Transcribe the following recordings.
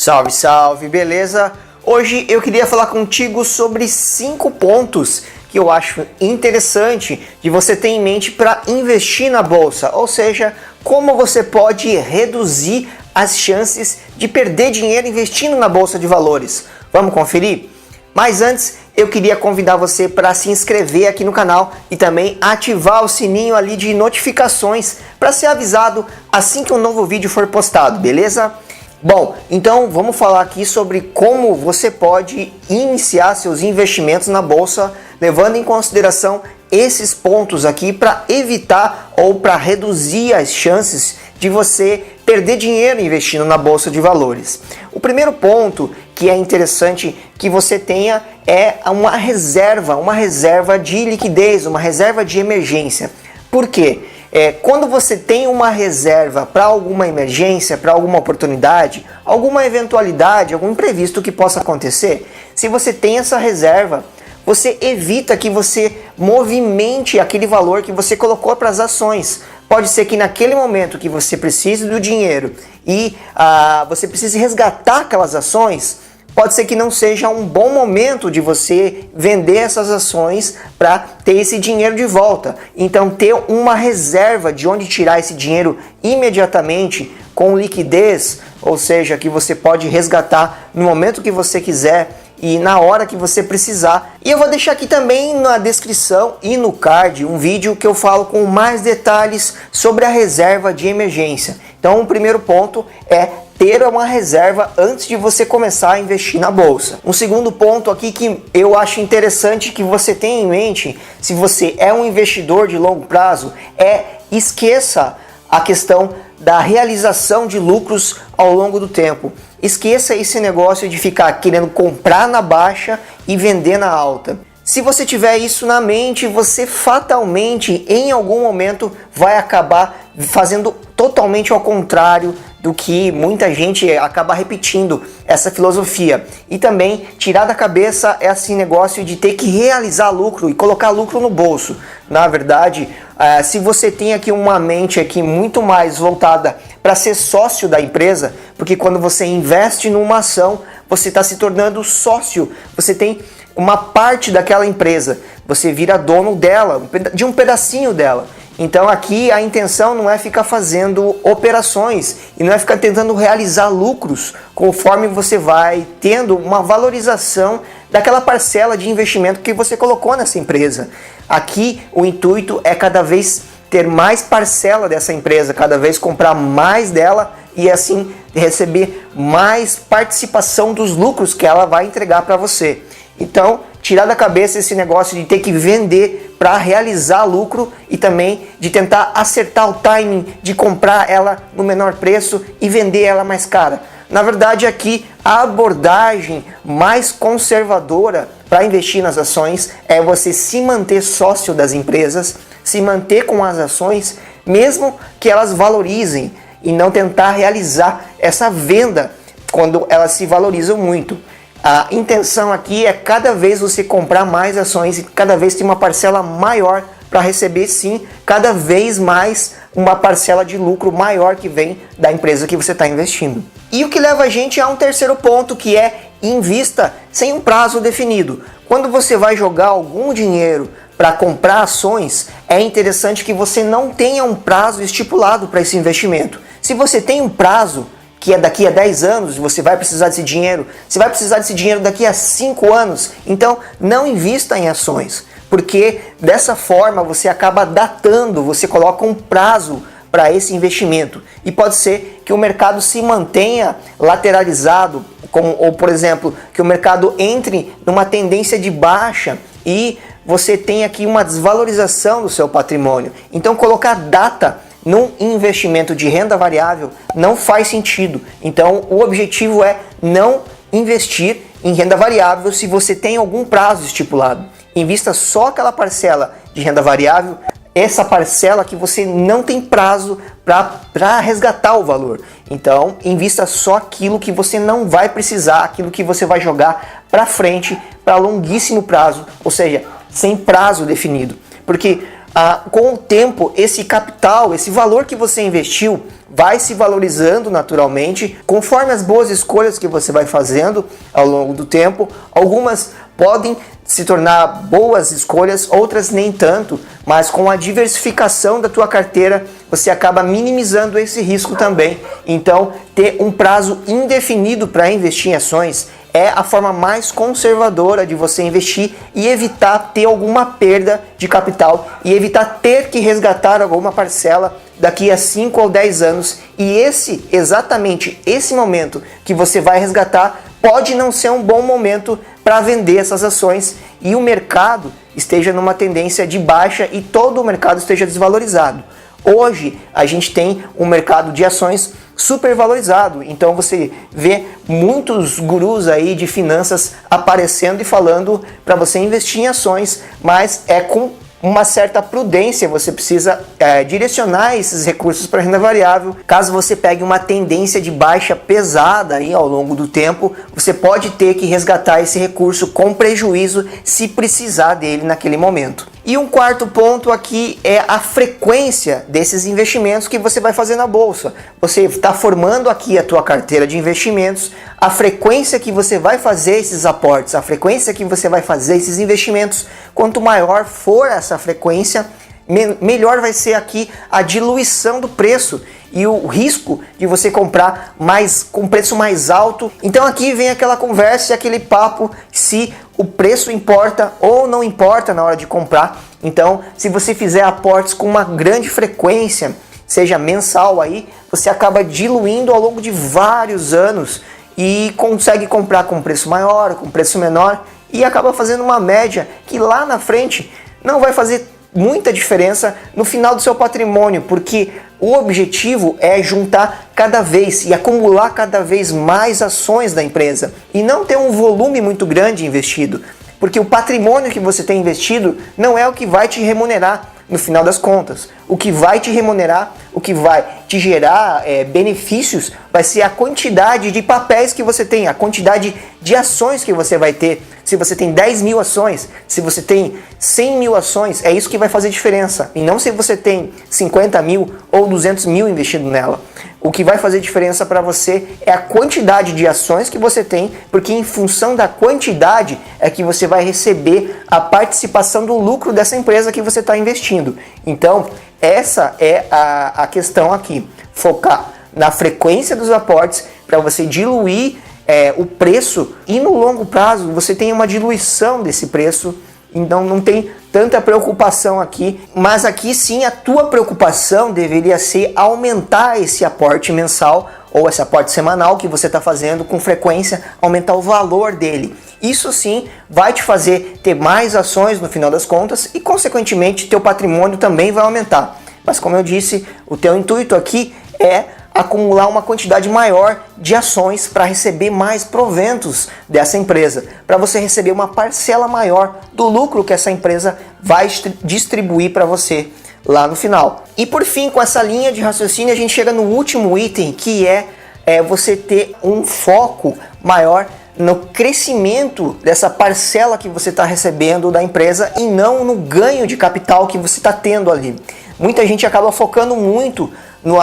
Salve, salve, beleza? Hoje eu queria falar contigo sobre 5 pontos que eu acho interessante de você ter em mente para investir na bolsa, ou seja, como você pode reduzir as chances de perder dinheiro investindo na bolsa de valores. Vamos conferir? Mas antes, eu queria convidar você para se inscrever aqui no canal e também ativar o sininho ali de notificações para ser avisado assim que um novo vídeo for postado, beleza? Bom, então vamos falar aqui sobre como você pode iniciar seus investimentos na bolsa, levando em consideração esses pontos aqui para evitar ou para reduzir as chances de você perder dinheiro investindo na bolsa de valores. O primeiro ponto que é interessante que você tenha é uma reserva de liquidez, uma reserva de emergência. Por quê? Quando você tem uma reserva para alguma emergência, para alguma oportunidade, alguma eventualidade, algum imprevisto que possa acontecer, se você tem essa reserva, você evita que você movimente aquele valor que você colocou para as ações. Pode ser que naquele momento que você precise do dinheiro e você precise resgatar aquelas ações, pode ser que não seja um bom momento de você vender essas ações para ter esse dinheiro de volta. Então ter uma reserva de onde tirar esse dinheiro imediatamente com liquidez, ou seja, que você pode resgatar no momento que você quiser e na hora que você precisar. E eu vou deixar aqui também na descrição e no card um vídeo que eu falo com mais detalhes sobre a reserva de emergência. Então o primeiro ponto é ter uma reserva antes de você começar a investir na bolsa. Um segundo ponto aqui que eu acho interessante que você tenha em mente, se você é um investidor de longo prazo, esqueça a questão da realização de lucros ao longo do tempo. Esqueça esse negócio de ficar querendo comprar na baixa e vender na alta. Se você tiver isso na mente, você fatalmente em algum momento vai acabar fazendo totalmente ao contrário do que muita gente acaba repetindo essa filosofia. E também tirar da cabeça esse negócio de ter que realizar lucro e colocar lucro no bolso. Na verdade, se você tem aqui uma mente aqui muito mais voltada para ser sócio da empresa, porque quando você investe numa ação, você está se tornando sócio, você tem uma parte daquela empresa, você vira dono dela, de um pedacinho dela. Então aqui a intenção não é ficar fazendo operações e não é ficar tentando realizar lucros conforme você vai tendo uma valorização daquela parcela de investimento que você colocou nessa empresa. Aqui o intuito é cada vez ter mais parcela dessa empresa, cada vez comprar mais dela e assim receber mais participação dos lucros que ela vai entregar para você. Então, tirar da cabeça esse negócio de ter que vender para realizar lucro e também de tentar acertar o timing de comprar ela no menor preço e vender ela mais cara. Na verdade, aqui a abordagem mais conservadora para investir nas ações é você se manter sócio das empresas, se manter com as ações, mesmo que elas valorizem e não tentar realizar essa venda quando elas se valorizam muito. A intenção aqui é cada vez você comprar mais ações e cada vez ter uma parcela maior para receber sim, cada vez mais uma parcela de lucro maior que vem da empresa que você está investindo. E o que leva a gente a um terceiro ponto, que é invista sem um prazo definido. Quando você vai jogar algum dinheiro para comprar ações, é interessante que você não tenha um prazo estipulado para esse investimento. Se você tem um prazo, que é daqui a 10 anos, você vai precisar desse dinheiro, você vai precisar desse dinheiro daqui a 5 anos, então não invista em ações, porque dessa forma você acaba datando, você coloca um prazo para esse investimento e pode ser que o mercado se mantenha lateralizado, ou por exemplo, que o mercado entre numa tendência de baixa e você tem aqui uma desvalorização do seu patrimônio. Então colocar data num investimento de renda variável não faz sentido. Então o objetivo é não investir em renda variável se você tem algum prazo estipulado. Invista só aquela parcela de renda variável, essa parcela que você não tem prazo para resgatar o valor. Então invista só aquilo que você não vai precisar, aquilo que você vai jogar para frente para longuíssimo prazo, ou seja, sem prazo definido. Porque com o tempo, esse capital, esse valor que você investiu, vai se valorizando naturalmente, conforme as boas escolhas que você vai fazendo ao longo do tempo. Algumas podem se tornar boas escolhas, outras nem tanto, mas com a diversificação da tua carteira, você acaba minimizando esse risco também. Então, ter um prazo indefinido para investir em ações é a forma mais conservadora de você investir e evitar ter alguma perda de capital e evitar ter que resgatar alguma parcela daqui a 5 ou 10 anos. E exatamente esse momento que você vai resgatar pode não ser um bom momento para vender essas ações e o mercado esteja numa tendência de baixa e todo o mercado esteja desvalorizado. Hoje a gente tem um mercado de ações super valorizado, então você vê muitos gurus aí de finanças aparecendo e falando para você investir em ações, mas é com uma certa prudência, você precisa direcionar esses recursos para renda variável. Caso você pegue uma tendência de baixa pesada aí ao longo do tempo, você pode ter que resgatar esse recurso com prejuízo se precisar dele naquele momento. E um quarto ponto aqui é a frequência desses investimentos que você vai fazer na bolsa. Você está formando aqui a tua carteira de investimentos, a frequência que você vai fazer esses aportes, a frequência que você vai fazer esses investimentos, quanto maior for essa frequência, melhor vai ser aqui a diluição do preço e o risco de você comprar com preço mais alto. Então aqui vem aquela conversa e aquele papo se o preço importa ou não importa na hora de comprar. Então, se você fizer aportes com uma grande frequência, seja mensal aí, você acaba diluindo ao longo de vários anos e consegue comprar com preço maior, com preço menor e acaba fazendo uma média que lá na frente não vai fazer muita diferença no final do seu patrimônio, porque o objetivo é juntar cada vez e acumular cada vez mais ações da empresa e não ter um volume muito grande investido, porque o patrimônio que você tem investido não é o que vai te remunerar no final das contas. O que vai te remunerar, o que vai te gerar benefícios, vai ser a quantidade de papéis que você tem, a quantidade de ações que você vai ter. Se você tem 10 mil ações, se você tem 100 mil ações, é isso que vai fazer diferença. E não se você tem 50 mil ou 200 mil investido nela. O que vai fazer diferença para você é a quantidade de ações que você tem, porque em função da quantidade é que você vai receber a participação do lucro dessa empresa que você está investindo. Então, essa é a questão aqui. Focar na frequência dos aportes para você diluir o preço e no longo prazo você tem uma diluição desse preço. Então não tem tanta preocupação aqui, mas aqui sim a tua preocupação deveria ser aumentar esse aporte mensal ou esse aporte semanal que você está fazendo com frequência, aumentar o valor dele. Isso sim vai te fazer ter mais ações no final das contas e consequentemente teu patrimônio também vai aumentar. Mas como eu disse, o teu intuito aqui é acumular uma quantidade maior de ações para receber mais proventos dessa empresa, para você receber uma parcela maior do lucro que essa empresa vai distribuir para você lá no final. E por fim, com essa linha de raciocínio, a gente chega no último item, que é você ter um foco maior no crescimento dessa parcela que você está recebendo da empresa e não no ganho de capital que você está tendo ali. Muita gente acaba focando muito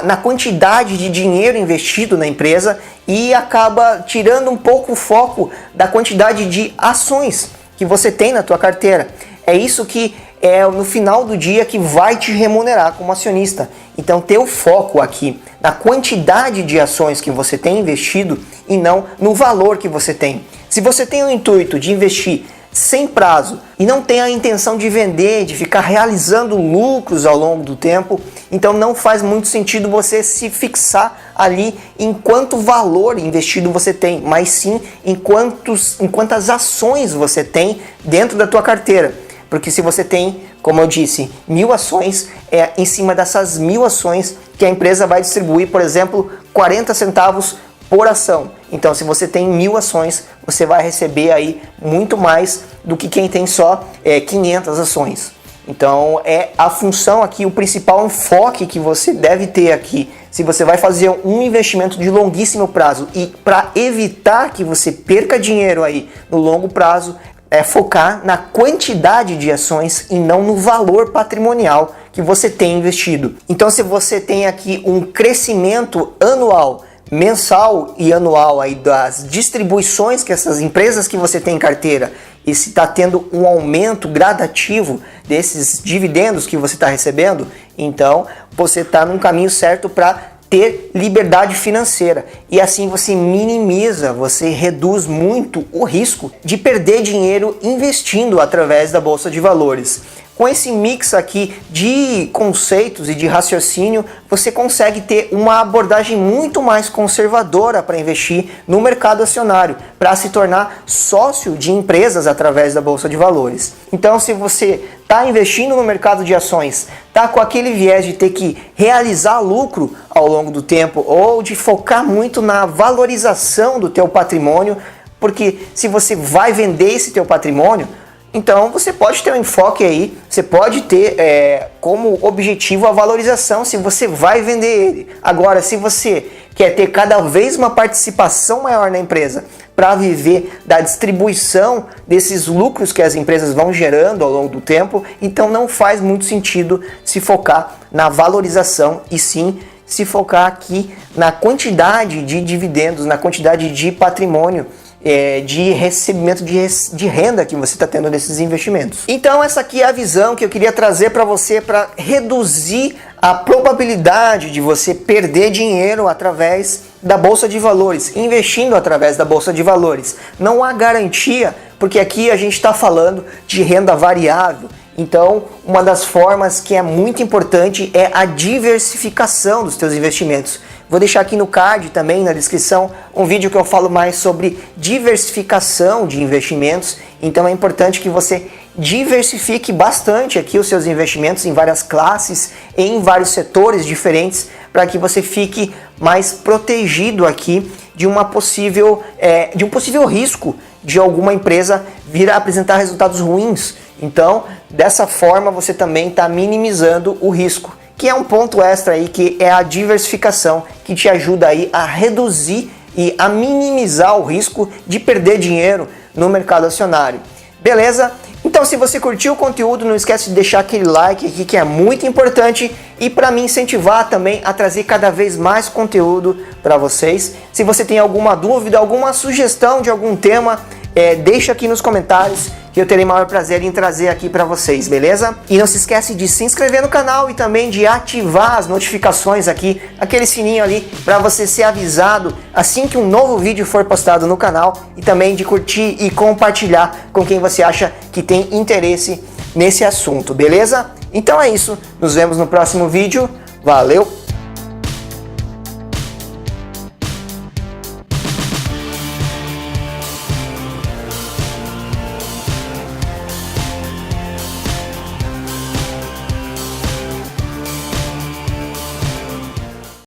na quantidade de dinheiro investido na empresa e acaba tirando um pouco o foco da quantidade de ações que você tem na tua carteira. É isso que é no final do dia que vai te remunerar como acionista. Então ter o foco aqui na quantidade de ações que você tem investido e não no valor que você tem. Se você tem o intuito de investir sem prazo e não tem a intenção de vender, de ficar realizando lucros ao longo do tempo, então não faz muito sentido você se fixar ali em quanto valor investido você tem, mas sim em quantas ações você tem dentro da tua carteira. Porque se você tem, como eu disse, 1000 ações, é em cima dessas 1000 ações que a empresa vai distribuir, por exemplo, 40 centavos por ação. Então, se você tem 1000 ações, você vai receber aí muito mais do que quem tem só 500 ações. Então, é a função aqui, o principal enfoque que você deve ter aqui. Se você vai fazer um investimento de longuíssimo prazo e para evitar que você perca dinheiro aí no longo prazo, focar na quantidade de ações e não no valor patrimonial que você tem investido. Então, se você tem aqui um crescimento anual, mensal e anual aí das distribuições que essas empresas que você tem em carteira, e se está tendo um aumento gradativo desses dividendos que você está recebendo, então você está num caminho certo para ter liberdade financeira, e assim você minimiza, você reduz muito o risco de perder dinheiro investindo através da Bolsa de Valores. Com esse mix aqui de conceitos e de raciocínio, você consegue ter uma abordagem muito mais conservadora para investir no mercado acionário, para se tornar sócio de empresas através da Bolsa de Valores. Então, se você está investindo no mercado de ações, está com aquele viés de ter que realizar lucro ao longo do tempo ou de focar muito na valorização do teu patrimônio, porque se você vai vender esse teu patrimônio, então você pode ter um enfoque aí, você pode ter como objetivo a valorização se você vai vender ele. Agora, se você quer ter cada vez uma participação maior na empresa para viver da distribuição desses lucros que as empresas vão gerando ao longo do tempo, então não faz muito sentido se focar na valorização e sim se focar aqui na quantidade de dividendos, na quantidade de patrimônio, de recebimento de renda que você está tendo desses investimentos. Então essa aqui é a visão que eu queria trazer para você para reduzir a probabilidade de você perder dinheiro através da Bolsa de Valores, investindo através da Bolsa de Valores. Não há garantia, porque aqui a gente está falando de renda variável. Então, uma das formas que é muito importante é a diversificação dos teus investimentos. Vou deixar aqui no card também, na descrição, um vídeo que eu falo mais sobre diversificação de investimentos. Então é importante que você diversifique bastante aqui os seus investimentos em várias classes, em vários setores diferentes, para que você fique mais protegido aqui de um possível risco de alguma empresa vir a apresentar resultados ruins. Então, dessa forma, você também está minimizando o risco, que é um ponto extra aí, que é a diversificação, que te ajuda aí a reduzir e a minimizar o risco de perder dinheiro no mercado acionário. Beleza? Então, se você curtiu o conteúdo, não esquece de deixar aquele like aqui, que é muito importante, e para me incentivar também a trazer cada vez mais conteúdo para vocês. Se você tem alguma dúvida, alguma sugestão de algum tema, deixa aqui nos comentários, que eu terei maior prazer em trazer aqui para vocês, beleza? E não se esquece de se inscrever no canal e também de ativar as notificações aqui, aquele sininho ali, para você ser avisado assim que um novo vídeo for postado no canal, e também de curtir e compartilhar com quem você acha que tem interesse nesse assunto, beleza? Então é isso, nos vemos no próximo vídeo, valeu!